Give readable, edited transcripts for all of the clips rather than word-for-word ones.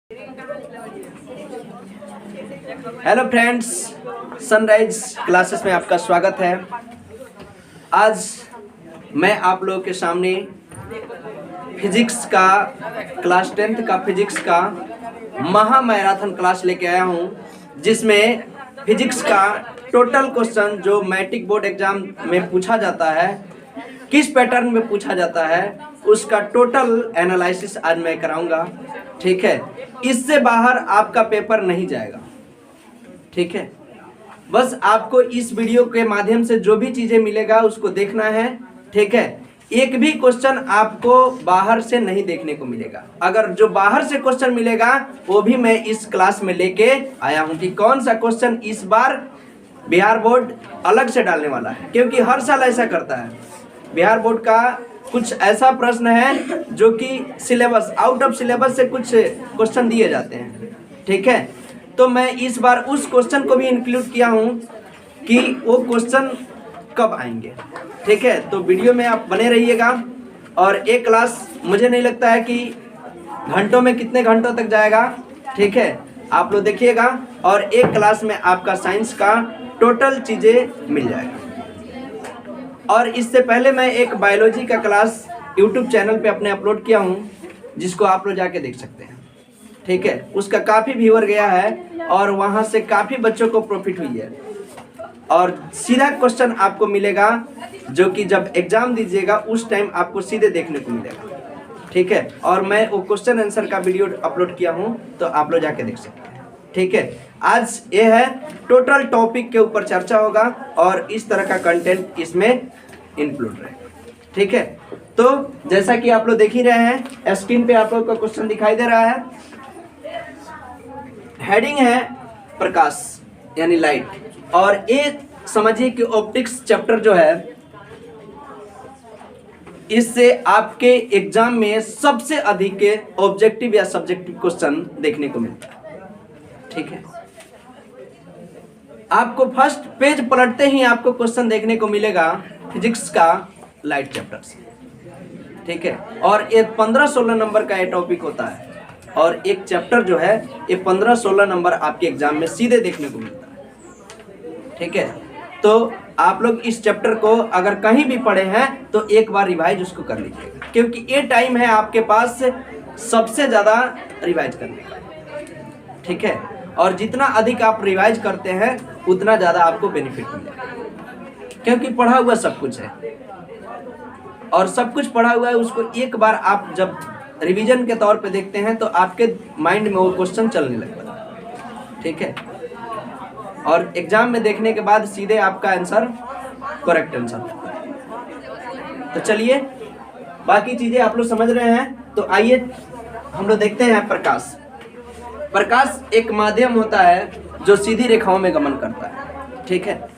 Hello friends, sunrise classes में आपका स्वागत है। आज मैं आप लोगों के सामने फिजिक्स का क्लास 10th का फिजिक्स का महा मैराथन क्लास लेके आया हूं, जिसमें फिजिक्स का टोटल क्वेश्चन जो मैट्रिक बोर्ड एग्जाम में पूछा जाता है, किस पैटर्न में पूछा जाता है, उसका टोटल एनालिसिस आज मैं कराऊंगा। ठीक है, इससे बाहर आपका पेपर नहीं जाएगा। ठीक है, बस आपको इस वीडियो के माध्यम से जो भी चीजें मिलेगा उसको देखना है। ठीक है, एक भी क्वेश्चन आपको बाहर से नहीं देखने को मिलेगा। अगर जो बाहर से क्वेश्चन मिलेगा वो भी मैं इस क्लास में लेके आया हूं कि कौन सा क्वेश्चन इस बार बिहार बोर्ड अलग से डालने वाला है, क्योंकि हर साल ऐसा करता है। बिहार बोर्ड का कुछ ऐसा प्रश्न है जो कि सिलेबस आउट ऑफ सिलेबस से कुछ क्वेश्चन दिए जाते हैं। ठीक है, तो मैं इस बार उस क्वेश्चन को भी इंक्लूड किया हूं कि वो क्वेश्चन कब आएंगे। ठीक है, तो वीडियो में आप बने रहिएगा। और एक क्लास मुझे नहीं लगता है कि घंटों में कितने घंटों तक जाएगा। ठीक है, आप लोग देखिएगा और एक क्लास में आपका साइंस का टोटल चीज़ें मिल जाएगा। और इससे पहले मैं एक बायोलॉजी का क्लास यूट्यूब चैनल पे अपने अपलोड किया हूँ, जिसको आप लोग जाके देख सकते हैं। ठीक है, उसका काफ़ी व्यूअर गया है और वहाँ से काफ़ी बच्चों को प्रॉफिट हुई है। और सीधा क्वेश्चन आपको मिलेगा जो कि जब एग्जाम दीजिएगा उस टाइम आपको सीधे देखने को मिलेगा। ठीक है, और मैं वो क्वेश्चन आंसर का वीडियो अपलोड किया हूँ, तो आप लोग जाके देख सकते हैं। ठीक है, आज ये है टोटल टॉपिक के ऊपर चर्चा होगा और इस तरह का कंटेंट इसमें इंक्लूड रहेगा। ठीक है, तो जैसा कि आप लोग देख ही रहे हैं, स्क्रीन पे आप लोग का क्वेश्चन दिखाई दे रहा है। हेडिंग है प्रकाश यानी लाइट, और ये समझिए कि ऑप्टिक्स चैप्टर जो है, इससे आपके एग्जाम में सबसे अधिक ऑब्जेक्टिव या सब्जेक्टिव क्वेश्चन देखने को मिलता है। ठीक है, आपको फर्स्ट पेज पलटते ही आपको क्वेश्चन देखने को मिलेगा फिजिक्स का लाइट चैप्टर से। ठीक है, और ये 15-16 नंबर का ये टॉपिक होता है और एक चैप्टर जो है ये 15-16 नंबर आपके एग्जाम में सीधे देखने को मिलता है। ठीक है, तो आप लोग इस चैप्टर को अगर कहीं भी पढ़े हैं तो एक बार रिवाइज उसको कर लीजिएगा, क्योंकि ये टाइम है आपके पास सबसे ज़्यादा रिवाइज करने का। ठीक है, और जितना अधिक आप रिवाइज करते हैं उतना ज़्यादा आपको बेनिफिट मिलेगा, क्योंकि पढ़ा हुआ सब कुछ है और सब कुछ पढ़ा हुआ है। उसको एक बार आप जब रिवीजन के तौर पे देखते हैं तो आपके माइंड में वो क्वेश्चन चलने लगता है। ठीक है, और एग्जाम में देखने के बाद सीधे आपका आंसर करेक्ट आंसर होता है। तो चलिए, बाकी चीज़ें आप लोग समझ रहे हैं, तो आइए हम लोग देखते हैं प्रकाश। प्रकाश एक माध्यम होता है जो सीधी रेखाओं में गमन करता है। ठीक है,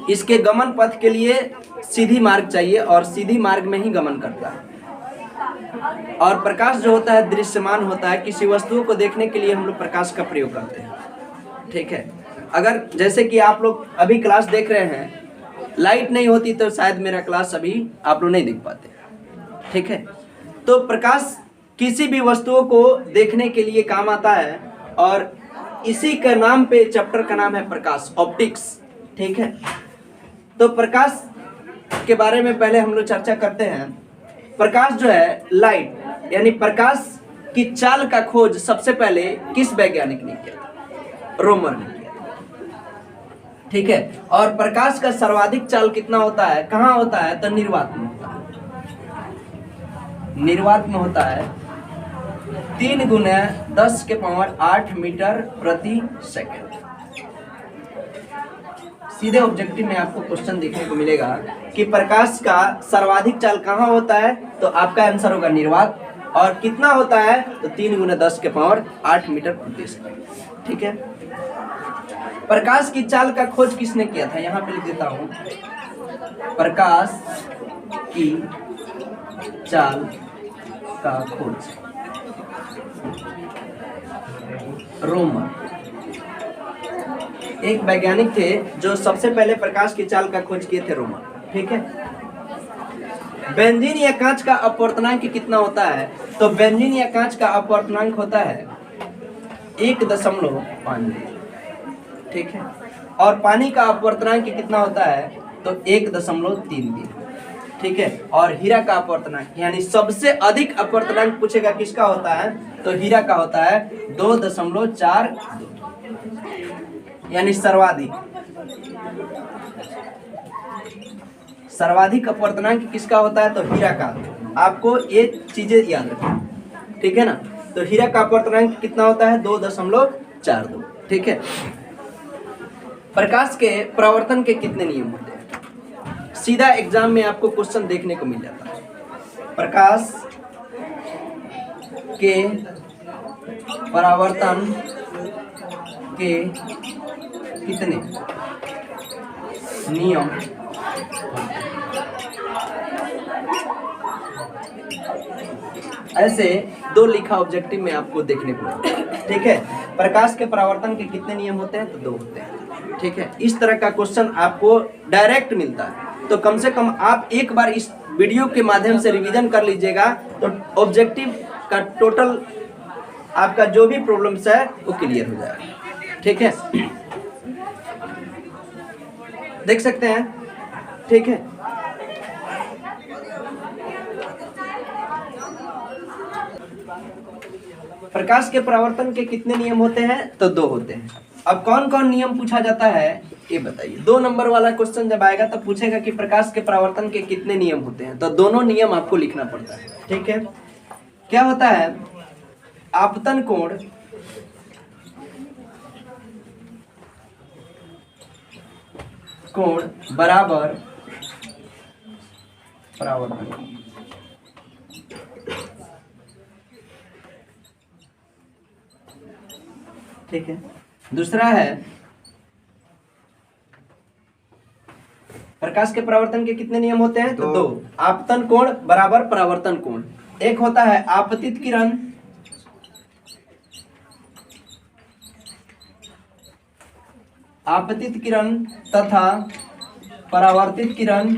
इसके गमन पथ के लिए सीधी मार्ग चाहिए और सीधी मार्ग में ही गमन करता है। और प्रकाश जो होता है दृश्यमान होता है, किसी वस्तुओं को देखने के लिए हम लोग प्रकाश का प्रयोग करते हैं। ठीक है, अगर जैसे कि आप लोग अभी क्लास देख रहे हैं, लाइट नहीं होती तो शायद मेरा क्लास अभी आप लोग नहीं देख पाते। ठीक है, तो प्रकाश किसी भी वस्तुओं को देखने के लिए काम आता है और इसी का नाम पे चैप्टर का नाम है प्रकाश, ऑप्टिक्स। ठीक है, तो प्रकाश के बारे में पहले हम लोग चर्चा करते हैं। प्रकाश जो है लाइट यानी प्रकाश की चाल का खोज सबसे पहले किस वैज्ञानिक ने किया? रोमर ने किया। ठीक है, और प्रकाश का सर्वाधिक चाल कितना होता है, कहाँ होता है? तो निर्वात में होता है। निर्वात में होता है 3 × 10⁸ मीटर प्रति सेकेंड। सीधे ऑब्जेक्टिव में आपको क्वेश्चन देखने को मिलेगा कि प्रकाश का सर्वाधिक चाल कहाँ होता है, तो आपका आंसर होगा निर्वात। और कितना होता है? तो 3 × 10⁸ मीटर प्रति सेकेंड। ठीक है, प्रकाश की चाल का खोज किसने किया था? यहाँ पे लिख देता हूँ, प्रकाश की चाल का खोज रोमर एक वैज्ञानिक थे जो सबसे पहले प्रकाश की चाल का खोज किए थे, रोमर। ठीक है, बेंजीन या कांच का अपवर्तनांक कितना होता है? तो बेंजीन या कांच का अपवर्तनांक होता है 1.5। ठीक है, और पानी का अपवर्तनांक कितना होता है? तो 1.33। ठीक है, और हीरा का अपवर्तनांक यानी सबसे अधिक अपवर्तनांक पूछेगा किसका होता है? तो हीरा का होता है 2.42, यानी सर्वाधिक अपवर्तनांक किसका होता है? तो हीरा का। आपको ये चीजें याद रखना, ठीक है ना। तो हीरा का अपवर्तनांक कितना होता है? 2.42। ठीक है। प्रकाश के परावर्तन के कितने नियम होते हैं? सीधा एग्जाम में आपको क्वेश्चन देखने को मिल जाता है। प्रकाश के परावर्तन के कितने नियम ऐसे दो लिखा ऑब्जेक्टिव में आपको देखने को मिलता है। ठीक है, प्रकाश के परावर्तन के कितने नियम होते हैं? तो 2 होते हैं। ठीक है, इस तरह का क्वेश्चन आपको डायरेक्ट मिलता है, तो कम से कम आप एक बार इस वीडियो के माध्यम से रिवीजन कर लीजिएगा, तो ऑब्जेक्टिव का टोटल आपका जो भी प्रॉब्लम्स है वो क्लियर हो जाएगा। ठीक है, देख सकते हैं। ठीक है, प्रकाश के परावर्तन के कितने नियम होते हैं? तो 2 होते हैं। अब कौन कौन नियम पूछा जाता है ये बताइए। 2 नंबर वाला क्वेश्चन जब आएगा तो पूछेगा कि प्रकाश के परावर्तन के कितने नियम होते हैं, तो दोनों नियम आपको लिखना पड़ता है। ठीक है, क्या होता है? आपतन कोण बराबर परावर्तन। ठीक है, दूसरा है प्रकाश के परावर्तन के कितने नियम होते हैं? तो 2। आपतन कोण बराबर परावर्तन कोण। एक होता है आपतित किरण तथा परावर्तित किरण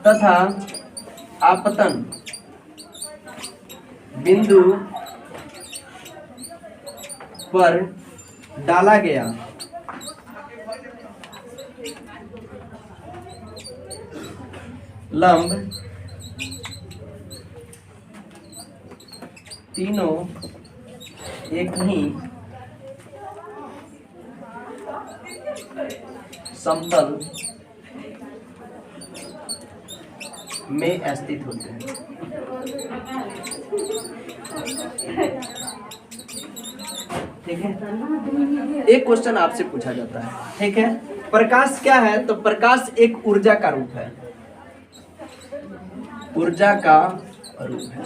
तथा आपतन बिंदु पर डाला गया लंब तीनों एक ही समतल में स्थित होते हैं। ठीक है, एक क्वेश्चन आपसे पूछा जाता है। ठीक है, प्रकाश क्या है? तो प्रकाश एक ऊर्जा का रूप है, ऊर्जा का रूप है।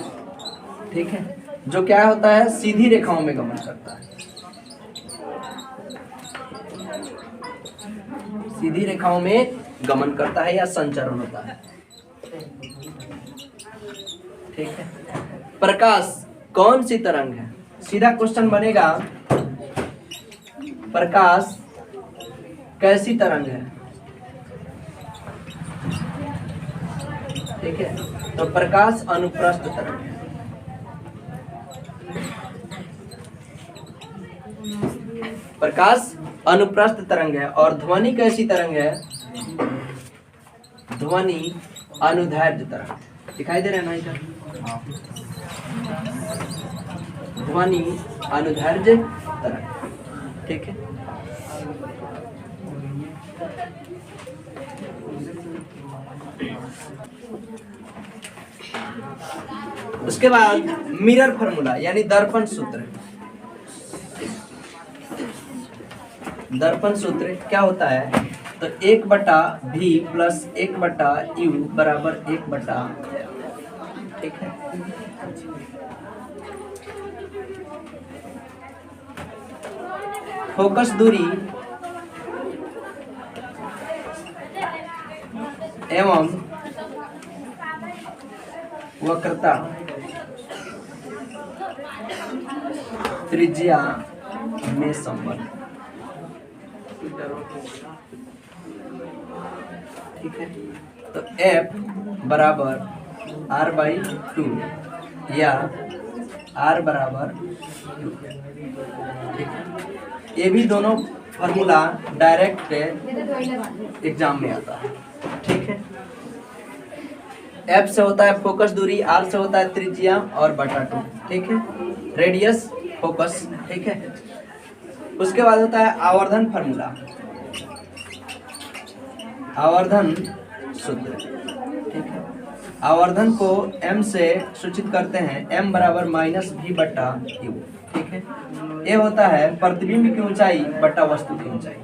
ठीक है, जो क्या होता है? सीधी रेखाओं में गमन करता है, सीधी रेखाओं में गमन करता है या संचरण होता है। ठीक है, प्रकाश कौन सी तरंग है? सीधा क्वेश्चन बनेगा, प्रकाश कैसी तरंग है? ठीक है, तो प्रकाश अनुप्रस्थ तरंग है। प्रकाश अनुप्रस्थ तरंग है। और ध्वनि कैसी तरंग है? ध्वनि अनुदैर्ध्य तरंग। दिखाई दे रहा है ना इधर? ध्वनि अनुदैर्ध्य तरंग। ठीक है, उसके बाद मिरर फार्मूला यानी दर्पण सूत्र। दर्पण सूत्र क्या होता है? तो 1/v प्लस 1/u बराबर 1/f। ठीक है, फोकस दूरी एवं वक्रता त्रिज्या में संबंध। ठीक है, तो F बराबर R/2 या R बराबर 2। ठीक है, ये भी दोनों फॉर्मूला डायरेक्ट एग्जाम में आता है। ठीक है, F से होता है फोकस दूरी, R से होता है त्रिज्या और बटा 2। ठीक है, रेडियस फोकस। ठीक है, उसके बाद होता है आवर्धन फॉर्मूला, आवर्धन सूत्र। ठीक है, आवर्धन को m से सूचित करते हैं, m बराबर -v/q। ठीक है, ये होता है प्रतिबिंब की ऊंचाई बटा वस्तु की ऊंचाई।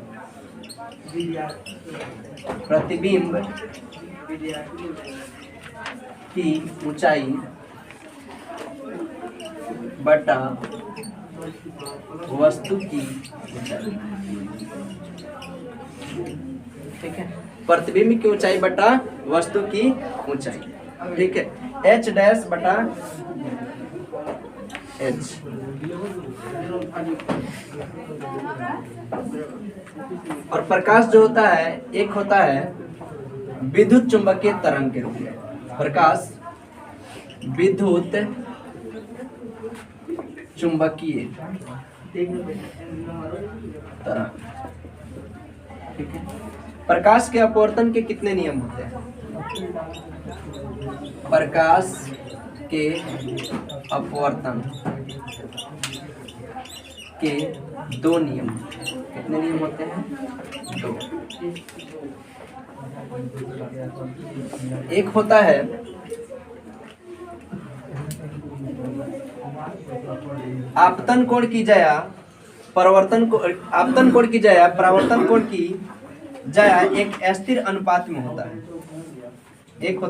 प्रतिबिंब की ऊंचाई बटा वस्तु की ऊंचाई। ठीक है, प्रतिबिंब की ऊंचाई बटा वस्तु की ऊंचाई। ठीक है, h डैश बटा h। और प्रकाश जो होता है, एक होता है विद्युत चुंबकीय तरंग के रूप में। प्रकाश विद्युत चुंबकीय तरंग। ठीक है, प्रकाश के अपवर्तन के कितने नियम होते हैं? प्रकाश के अपवर्तन के 2 नियम। कितने नियम होते हैं? 2। एक होता है आपतन कोण की जया परावर्तन को, आपतन कोण की जया परावर्तन कोण की जया एक स्थिर अनुपात में होता है। एक होता